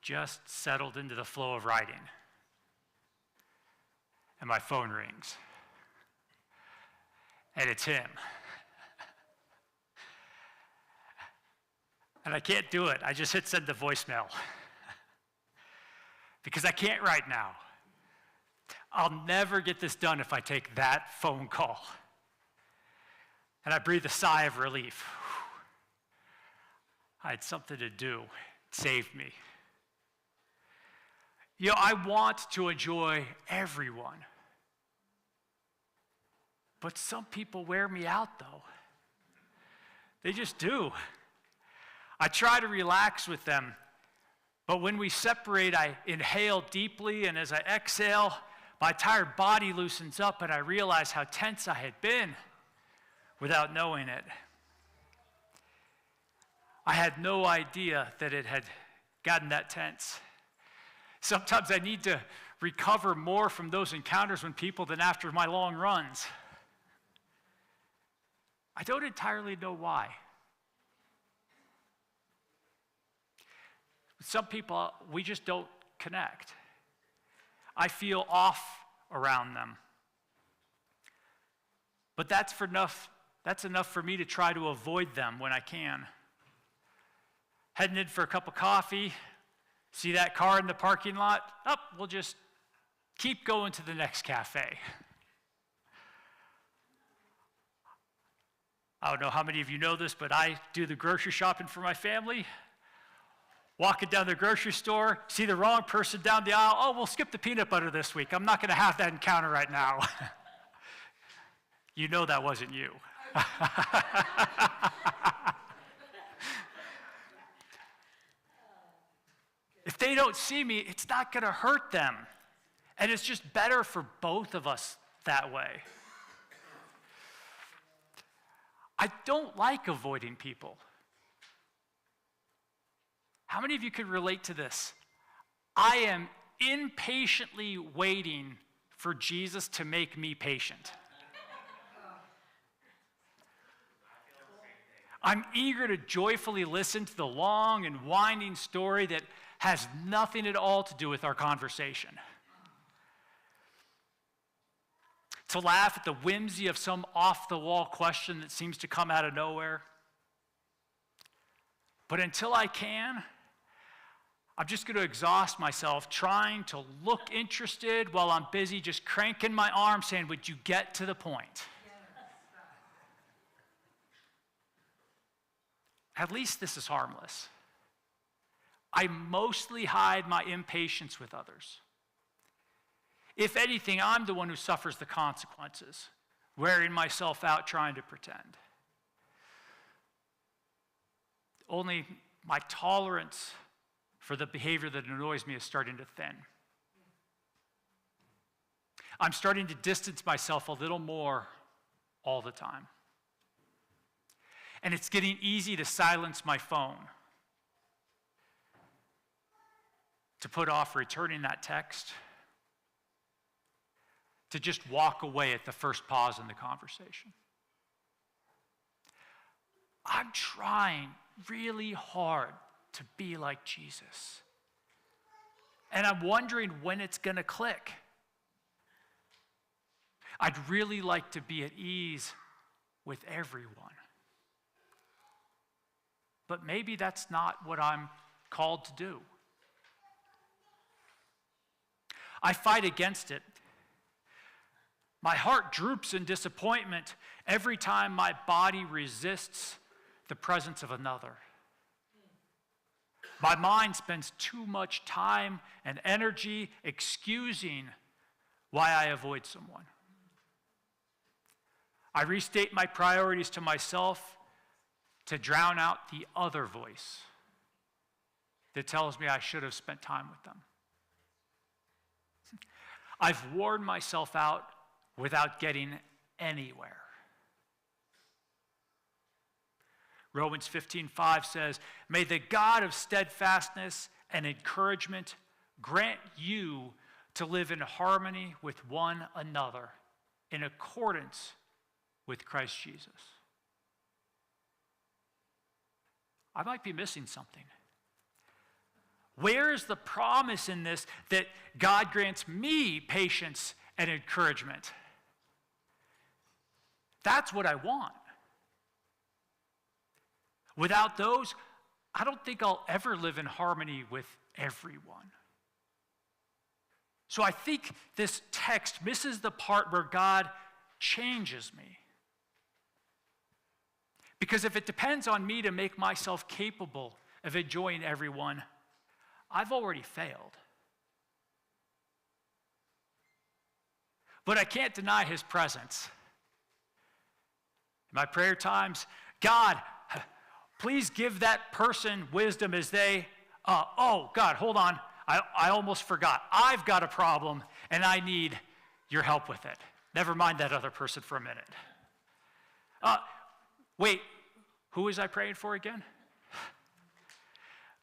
just settled into the flow of writing. And my phone rings. And it's him. And I can't do it. I just hit send to voicemail. Because I can't right now. I'll never get this done if I take that phone call. And I breathe a sigh of relief. I had something to do. It saved me. You know, I want to enjoy everyone. But some people wear me out, though. They just do. I try to relax with them, but when we separate, I inhale deeply, and as I exhale, my entire body loosens up, and I realize how tense I had been without knowing it. I had no idea that it had gotten that tense. Sometimes I need to recover more from those encounters with people than after my long runs. I don't entirely know why. Some people, we just don't connect. I feel off around them. But that's enough for me to try to avoid them when I can. Heading in for a cup of coffee, see that car in the parking lot? We'll just keep going to the next cafe. I don't know how many of you know this, but I do the grocery shopping for my family. Walking down the grocery store, see the wrong person down the aisle. We'll skip the peanut butter this week. I'm not going to have that encounter right now. You know that wasn't you. If they don't see me, it's not going to hurt them. And it's just better for both of us that way. I don't like avoiding people. How many of you could relate to this? I am impatiently waiting for Jesus to make me patient. I'm eager to joyfully listen to the long and winding story that has nothing at all to do with our conversation. To laugh at the whimsy of some off-the-wall question that seems to come out of nowhere. But until I can, I'm just going to exhaust myself trying to look interested while I'm busy just cranking my arm saying, would you get to the point? At least this is harmless. I mostly hide my impatience with others. If anything, I'm the one who suffers the consequences, wearing myself out trying to pretend. Only my tolerance for the behavior that annoys me is starting to thin. I'm starting to distance myself a little more all the time. And it's getting easy to silence my phone, to put off returning that text, to just walk away at the first pause in the conversation. I'm trying really hard to be like Jesus. And I'm wondering when it's going to click. I'd really like to be at ease with everyone. But maybe that's not what I'm called to do. I fight against it. My heart droops in disappointment every time my body resists the presence of another. My mind spends too much time and energy excusing why I avoid someone. I restate my priorities to myself to drown out the other voice that tells me I should have spent time with them. I've worn myself out without getting anywhere. Romans 15:5 says, "May the God of steadfastness and encouragement grant you to live in harmony with one another in accordance with Christ Jesus." I might be missing something. Where is the promise in this that God grants me patience and encouragement? That's what I want. Without those, I don't think I'll ever live in harmony with everyone. So I think this text misses the part where God changes me. Because if it depends on me to make myself capable of enjoying everyone, I've already failed. But I can't deny his presence. In my prayer times, God, please give that person wisdom as they, oh, God, hold on. I almost forgot. I've got a problem, and I need your help with it. Never mind that other person for a minute. Wait, who was I praying for again?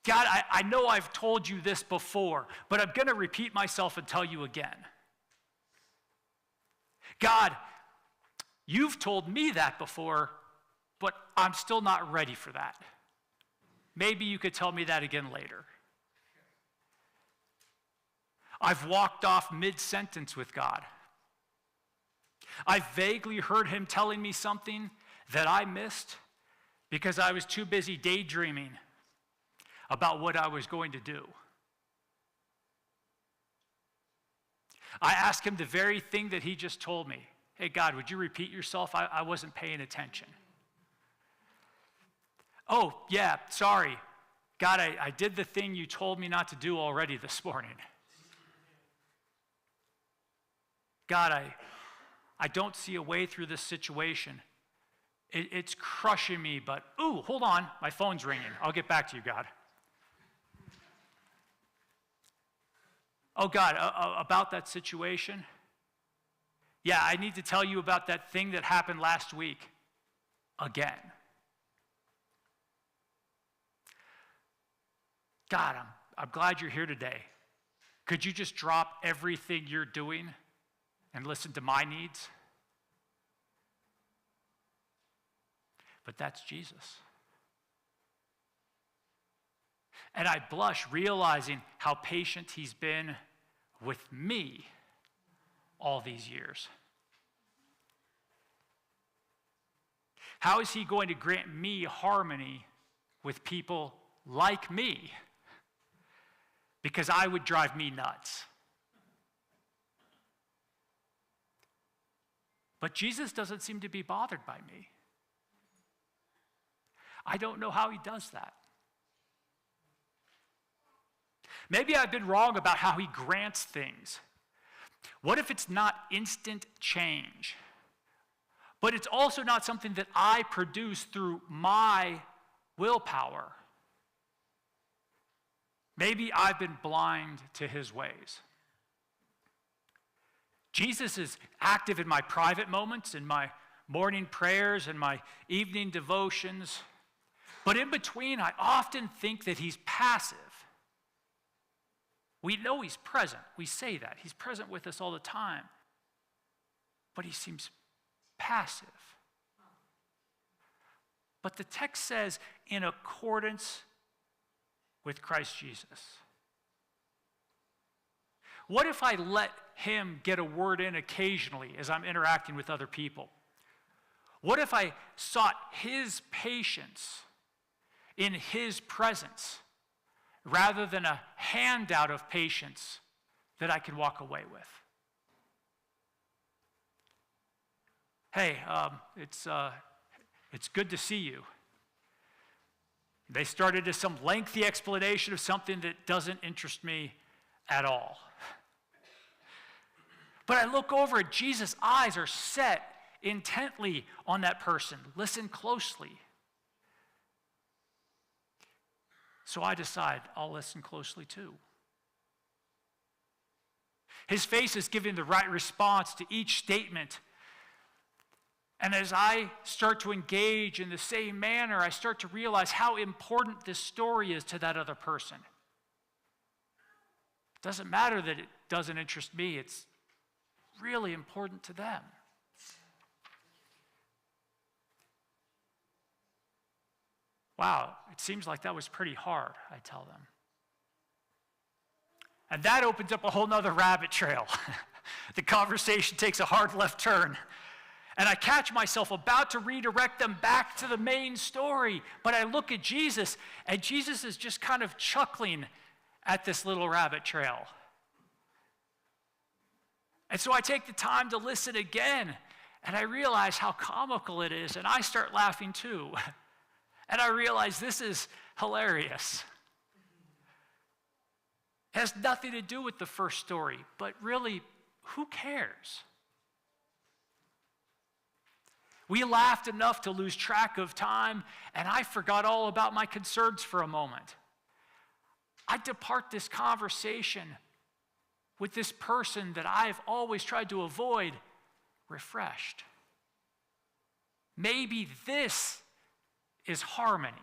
God, I know I've told you this before, but I'm going to repeat myself and tell you again. God, you've told me that before, but I'm still not ready for that. Maybe you could tell me that again later. I've walked off mid-sentence with God. I've vaguely heard him telling me something that I missed because I was too busy daydreaming about what I was going to do. I asked him the very thing that he just told me. Hey, God, would you repeat yourself? I wasn't paying attention. Oh, yeah, sorry. God, I did the thing you told me not to do already this morning. God, I don't see a way through this situation. It's crushing me, but, ooh, hold on, my phone's ringing. I'll get back to you, God. Oh, God, about that situation? Yeah, I need to tell you about that thing that happened last week again. God, I'm glad you're here today. Could you just drop everything you're doing and listen to my needs? But that's Jesus. And I blush realizing how patient he's been with me all these years. How is he going to grant me harmony with people like me? Because I would drive me nuts. But Jesus doesn't seem to be bothered by me. I don't know how he does that. Maybe I've been wrong about how he grants things. What if it's not instant change? But it's also not something that I produce through my willpower. Maybe I've been blind to his ways. Jesus is active in my private moments, in my morning prayers, and my evening devotions. But in between, I often think that he's passive. We know he's present. We say that. He's present with us all the time. But he seems passive. But the text says, in accordance with Christ Jesus. What if I let him get a word in occasionally as I'm interacting with other people? What if I sought his patience in his presence rather than a handout of patience that I can walk away with? Hey, it's good to see you. They started as some lengthy explanation of something that doesn't interest me at all. But I look over and Jesus' eyes are set intently on that person. Listen closely. So I decide I'll listen closely too. His face is giving the right response to each statement. And as I start to engage in the same manner, I start to realize how important this story is to that other person. It doesn't matter that it doesn't interest me. It's really important to them. Wow, it seems like that was pretty hard, I tell them. And that opens up a whole nother rabbit trail. The conversation takes a hard left turn. And I catch myself about to redirect them back to the main story. But I look at Jesus, and Jesus is just kind of chuckling at this little rabbit trail. And so I take the time to listen again, and I realize how comical it is, and I start laughing too. And I realize this is hilarious. It has nothing to do with the first story, but really, who cares? We laughed enough to lose track of time, and I forgot all about my concerns for a moment. I depart this conversation with this person that I've always tried to avoid, refreshed. Maybe this is harmony.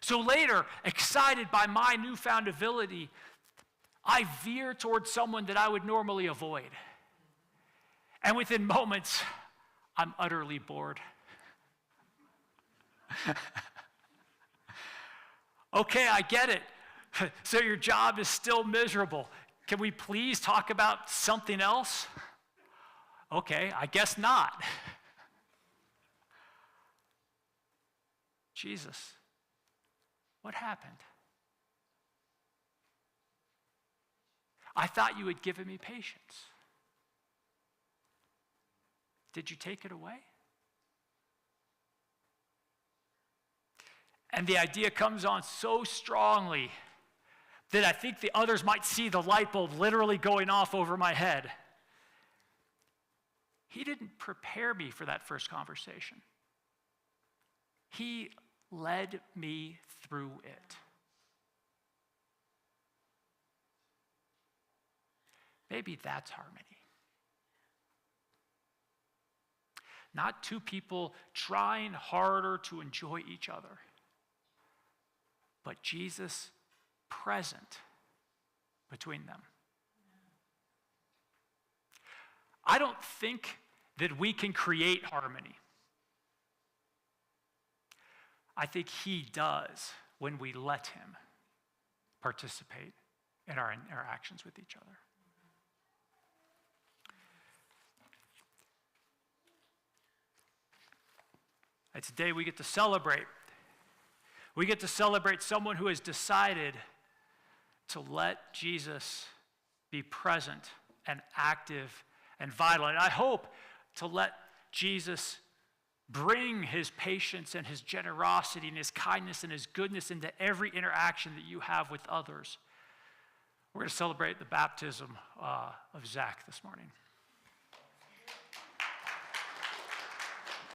So later, excited by my newfound ability, I veer towards someone that I would normally avoid. And within moments, I'm utterly bored. Okay, I get it. So your job is still miserable. Can we please talk about something else? Okay, I guess not. Jesus, what happened? I thought you had given me patience. Did you take it away? And the idea comes on so strongly that I think the others might see the light bulb literally going off over my head. He didn't prepare me for that first conversation. He led me through it. Maybe that's harmony. Not two people trying harder to enjoy each other, but Jesus present between them. I don't think that we can create harmony. I think he does when we let him participate in our interactions with each other. It's a day we get to celebrate. We get to celebrate someone who has decided to let Jesus be present and active and vital. And I hope to let Jesus bring his patience and his generosity and his kindness and his goodness into every interaction that you have with others. We're going to celebrate the baptism of Zach this morning.